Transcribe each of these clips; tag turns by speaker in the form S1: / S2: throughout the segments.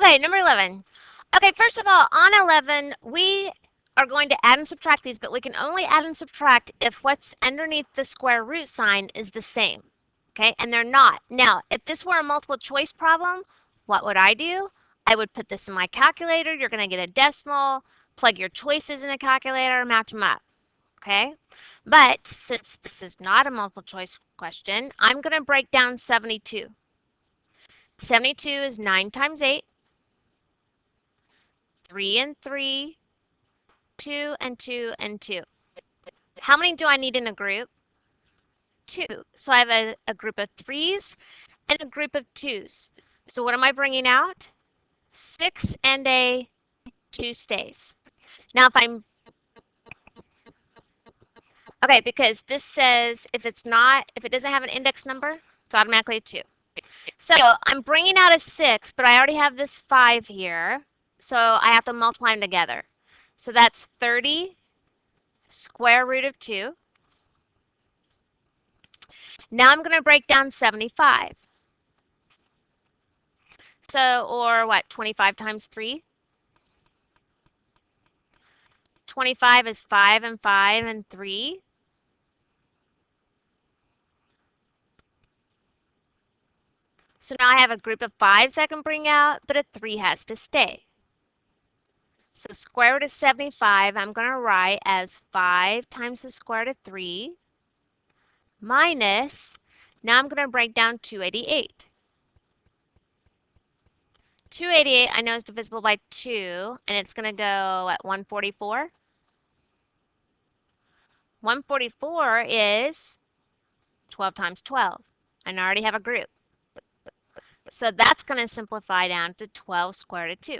S1: Okay, number 11. Okay, first of all, on 11, we are going to add and subtract these, but we can only add and subtract if what's underneath the square root sign is the same. Okay, and they're not. Now, if this were a multiple choice problem, what would I do? I would put this in my calculator. You're going to get a decimal, plug your choices in the calculator, match them up. Okay, but since this is not a multiple choice question, I'm going to break down 72. 72 is 9 times 8, 3 and 3, 2 and 2 and 2. How many do I need in a group? 2. So I have a group of 3s and a group of 2s. So what am I bringing out? 6 and a 2 stays. Now if I'm, okay, because this says if it doesn't have an index number, it's automatically a 2. So I'm bringing out a 6, but I already have this 5 here. So I have to multiply them together. So that's 30 square root of 2. Now I'm going to break down 75. So, or what, 25 times 3? 25 is 5 and 5 and 3. So now I have a group of 5s I can bring out, but a 3 has to stay. So square root of 75, I'm going to write as 5 times the square root of 3 minus, now I'm going to break down 288. 288 I know is divisible by 2, and it's going to go at 144. 144 is 12 times 12, and I already have a group. So that's going to simplify down to 12 square root of 2.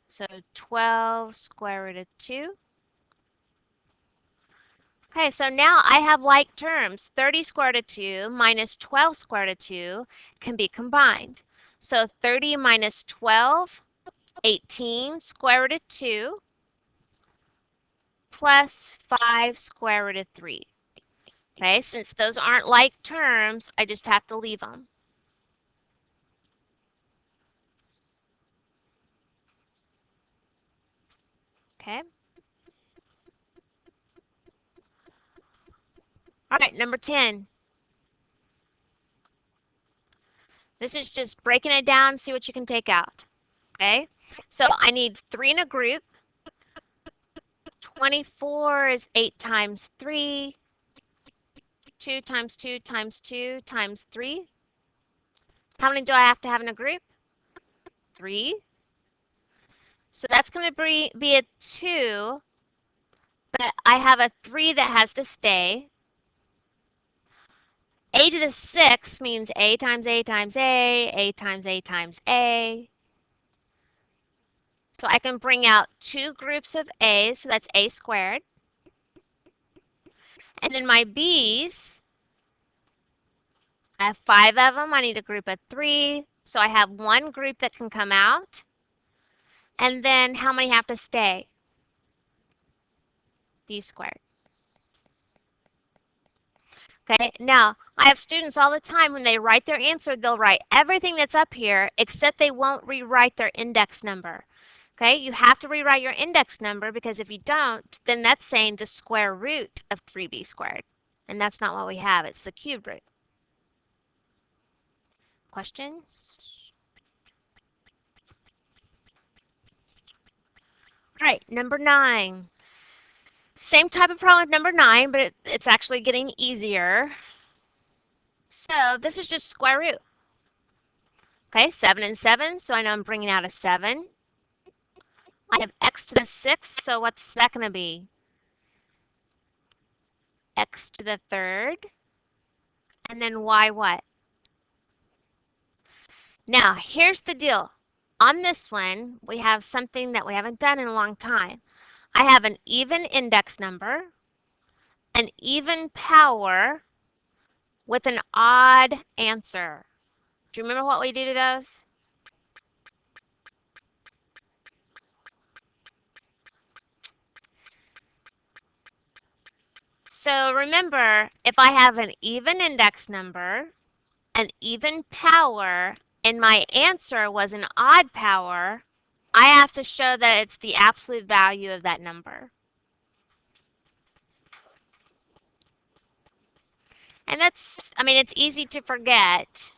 S1: So 12 square root of 2. Okay, so now I have like terms. 30 square root of 2 minus 12 square root of 2 can be combined. So 30 minus 12, 18 square root of 2 plus 5 square root of 3. Okay, since those aren't like terms, I just have to leave them. Okay. All right, number 10. This is just breaking it down, see what you can take out. Okay, so I need 3 in a group. 24 is 8 times 3. 2 times 2 times 2 times 3. How many do I have to have in a group? 3. So that's going to be a 2, but I have a 3 that has to stay. A to the 6 means A times A times A times A times A. So I can bring out 2 groups of A's, so that's A squared. And then my B's, I have 5 of them. I need a group of 3. So I have 1 group that can come out. And then how many have to stay? B squared. Okay, now I have students all the time when they write their answer, they'll write everything that's up here except they won't rewrite their index number. Okay, you have to rewrite your index number because if you don't, then that's saying the square root of 3b squared. And that's not what we have, it's the cubed root. Questions? All right, number 9. Same type of problem with number 9, but it's actually getting easier. So this is just square root. Okay, 7 and 7, so I know I'm bringing out a 7. I have x to the 6, so what's that going to be? X to the 3rd, and then y what? Now, here's the deal. On this one, we have something that we haven't done in a long time. I have an even index number, an even power, with an odd answer. Do you remember what we do to those? So remember, if I have an even index number, an even power, and my answer was an odd power, I have to show that it's the absolute value of that number. And that's, I mean, it's easy to forget,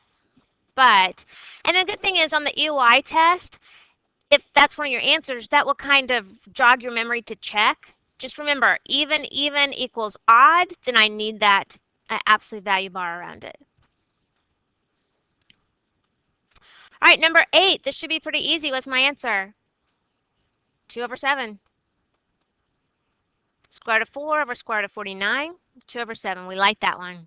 S1: but, and the good thing is on the EOI test, if that's one of your answers, that will kind of jog your memory to check. Just remember, even equals odd, then I need that absolute value bar around it. All right, number 8. This should be pretty easy. What's my answer? 2 over 7. Square root of 4 over square root of 49. 2 over 7. We like that one.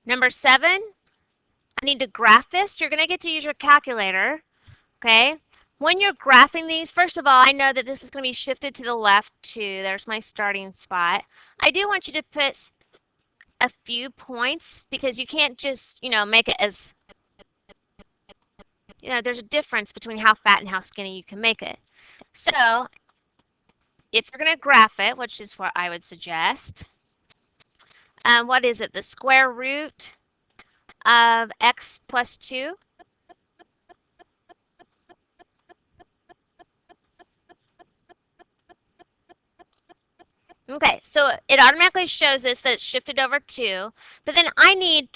S1: Number 7. I need to graph this. You're going to get to use your calculator. Okay. When you're graphing these, first of all, I know that this is going to be shifted to the left too. There's my starting spot. I do want you to put a few points because you can't just, make it as, there's a difference between how fat and how skinny you can make it. So if you're going to graph it, which is what I would suggest, what is it? The square root of x plus 2. Okay, so it automatically shows us that it's shifted over 2, but then I need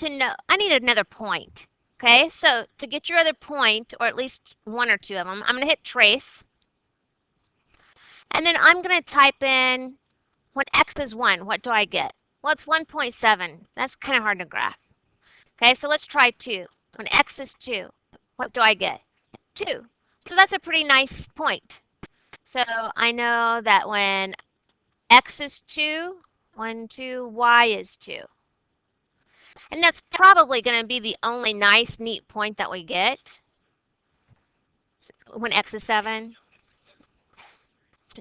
S1: another point. Okay, so to get your other point, or at least one or two of them, I'm going to hit trace. And then I'm going to type in, when x is 1, what do I get? Well, it's 1.7. That's kind of hard to graph. Okay, so let's try 2. When x is 2, what do I get? 2. So that's a pretty nice point. So I know that when x is 2, 1, 2, y is 2. And that's probably going to be the only nice, neat point that we get when x is 7.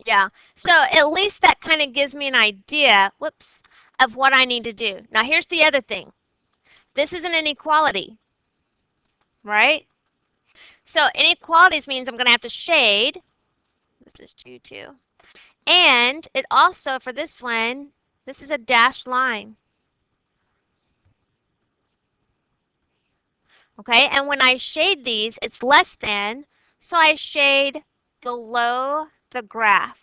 S1: Yeah, so at least that kind of gives me an idea, whoops, of what I need to do. Now here's the other thing. This is an inequality, right? So inequalities means I'm going to have to shade. This is 2, 2. And it also, for this one, this is a dashed line. Okay, and when I shade these, it's less than, so I shade below the graph.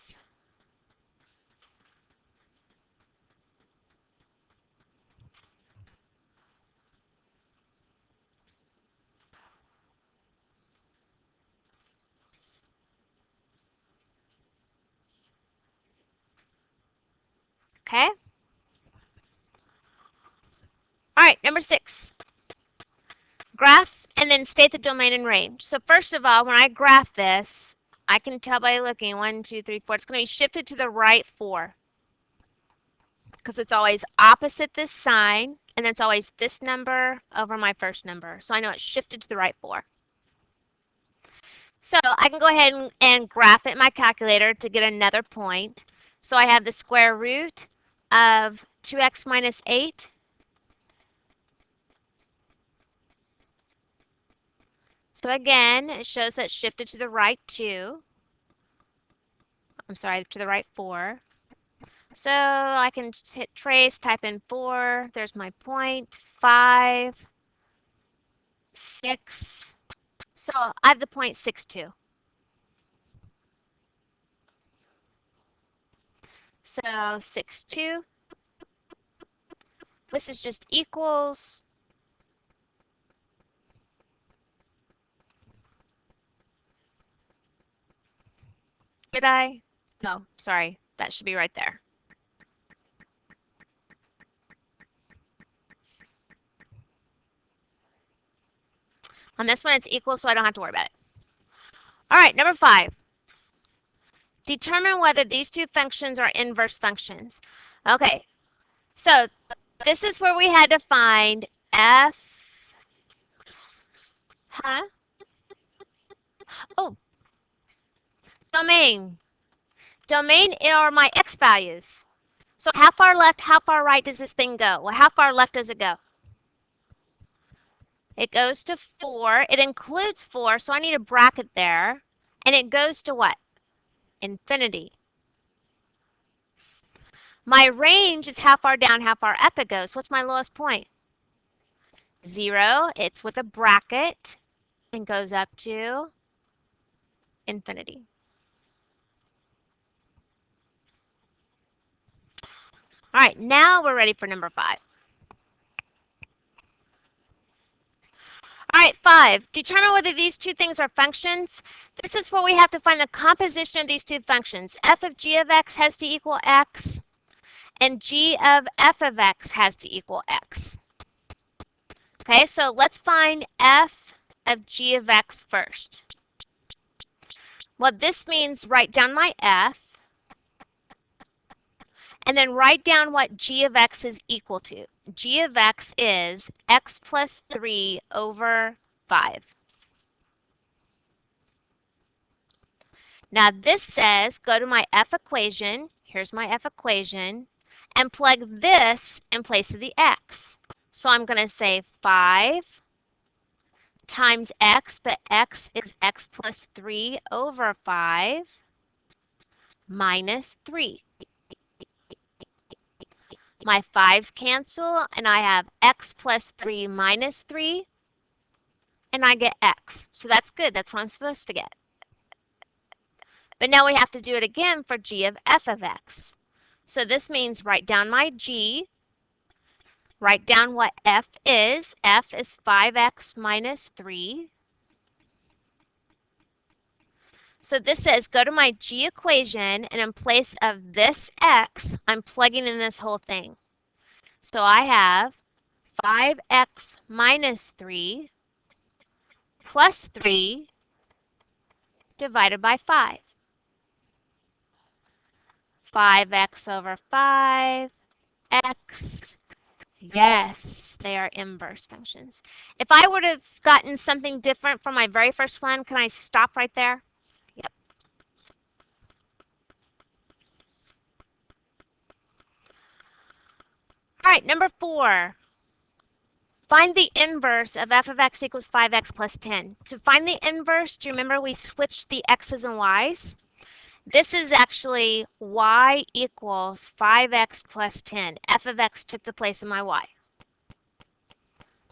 S1: Okay? All right, number 6. Graph and then state the domain and range. So first of all, when I graph this, I can tell by looking 1, 2, 3, 4. It's going to be shifted to the right 4 because it's always opposite this sign, and it's always this number over my first number. So I know it's shifted to the right 4. So I can go ahead and graph it in my calculator to get another point. So I have the square root of 2x minus 8. So again, it shows that shifted to the right 2. I'm sorry, to the right 4. So I can hit trace, type in 4. There's my point. 5, 6. So I have the point 6, 2. So 6, 2. This is just equals. Did I? No, sorry. That should be right there. On this one, it's equal, so I don't have to worry about it. All right, number 5. Determine whether these two functions are inverse functions. Okay, so this is where we had to find f, oh, domain. Domain are my x values. So how far left, how far right does this thing go? Well, how far left does it go? It goes to 4. It includes 4, so I need a bracket there. And it goes to what? Infinity. My range is how far down, how far up it goes. What's my lowest point? 0. It's with a bracket and goes up to infinity. All right, now we're ready for number 5. All right, 5. Determine whether these two things are functions. This is where we have to find the composition of these two functions. F of g of x has to equal x, and g of f of x has to equal x. Okay, so let's find f of g of x first. Well, this means write down my f, and then write down what g of x is equal to. G of x is x plus 3 over 5. Now this says go to my f equation. Here's my f equation. And plug this in place of the x. So I'm going to say 5 times x, but x is x plus 3 over 5 minus 3. My 5's cancel, and I have x plus 3 minus 3, and I get x. So that's good. That's what I'm supposed to get. But now we have to do it again for g of f of x. So this means write down my g, write down what f is. F is 5x minus 3. So this says go to my g equation, and in place of this x, I'm plugging in this whole thing. So I have 5x minus 3 plus 3 divided by 5. 5x over 5, x. Yes, they are inverse functions. If I would have gotten something different from my very first one, can I stop right there? Yep. All right, number 4. Find the inverse of f of x equals 5x plus 10. To find the inverse, do you remember we switched the x's and y's? This is actually y equals 5x plus 10. F of x took the place of my y.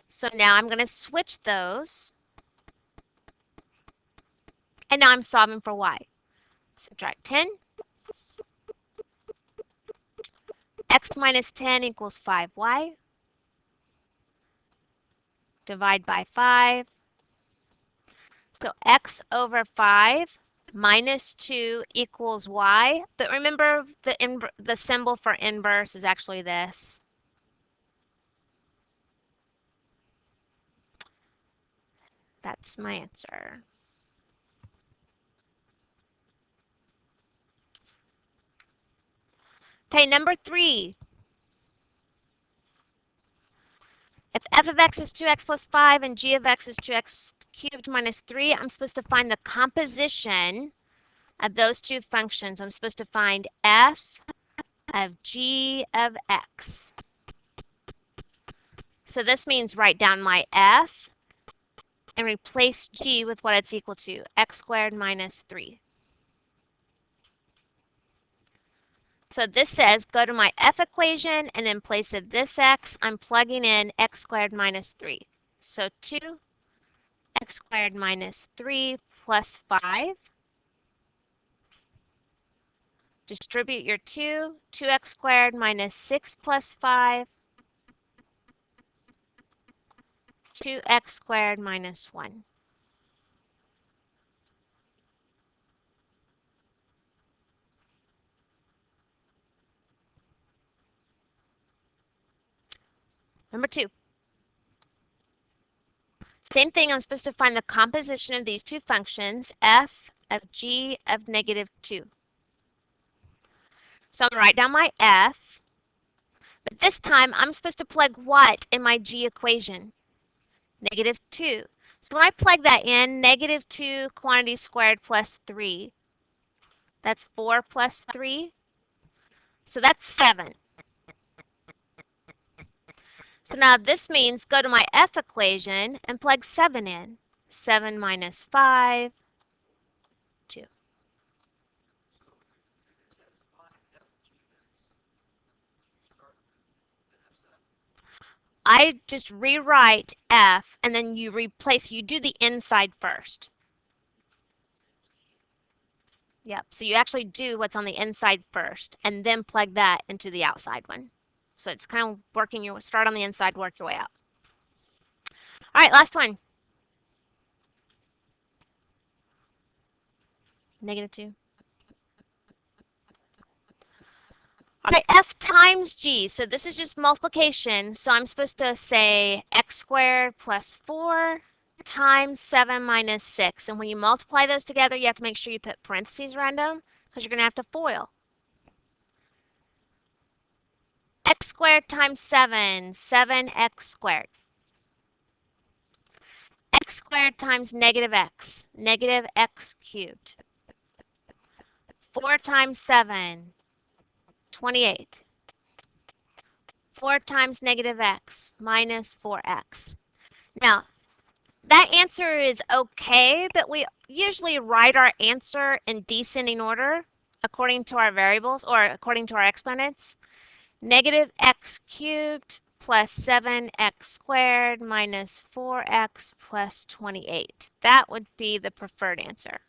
S1: So now I'm going to switch those. And now I'm solving for y. Subtract 10. X minus 10 equals 5y. Divide by 5. So x over 5 minus 2 equals y. But remember, the symbol for inverse is actually this. That's my answer. Okay, number 3. If f of x is 2x plus 5 and g of x is 2x cubed minus 3, I'm supposed to find the composition of those two functions. I'm supposed to find f of g of x. So this means write down my f and replace g with what it's equal to, x squared minus 3. So this says go to my f equation, and in place of this x, I'm plugging in x squared minus 3. So 2x squared minus 3 plus 5. Distribute your 2. 2x squared minus 6 plus 5. 2x squared minus 1. Number 2. Same thing, I'm supposed to find the composition of these two functions, f of g of negative 2. So I'm going to write down my f, but this time I'm supposed to plug what in my g equation? Negative 2. So when I plug that in, negative 2 quantity squared plus 3, that's 4 plus 3, so that's 7. So now this means go to my f equation and plug 7 in. 7 minus 5, 2. I just rewrite f, and then you do the inside first. Yep, so you actually do what's on the inside first, and then plug that into the outside one. So it's kind of start on the inside, work your way out. All right, last one. -2. Okay, f times g. So this is just multiplication. So I'm supposed to say x squared plus 4 times 7 minus 6. And when you multiply those together, you have to make sure you put parentheses around them because you're going to have to FOIL. X squared times 7, 7x squared. X squared times -x, -x cubed. 4 times 7, 28. 4 times -x, minus 4x. Now, that answer is okay, but we usually write our answer in descending order according to our variables or according to our exponents. -x cubed plus 7x squared minus 4x plus 28. That would be the preferred answer.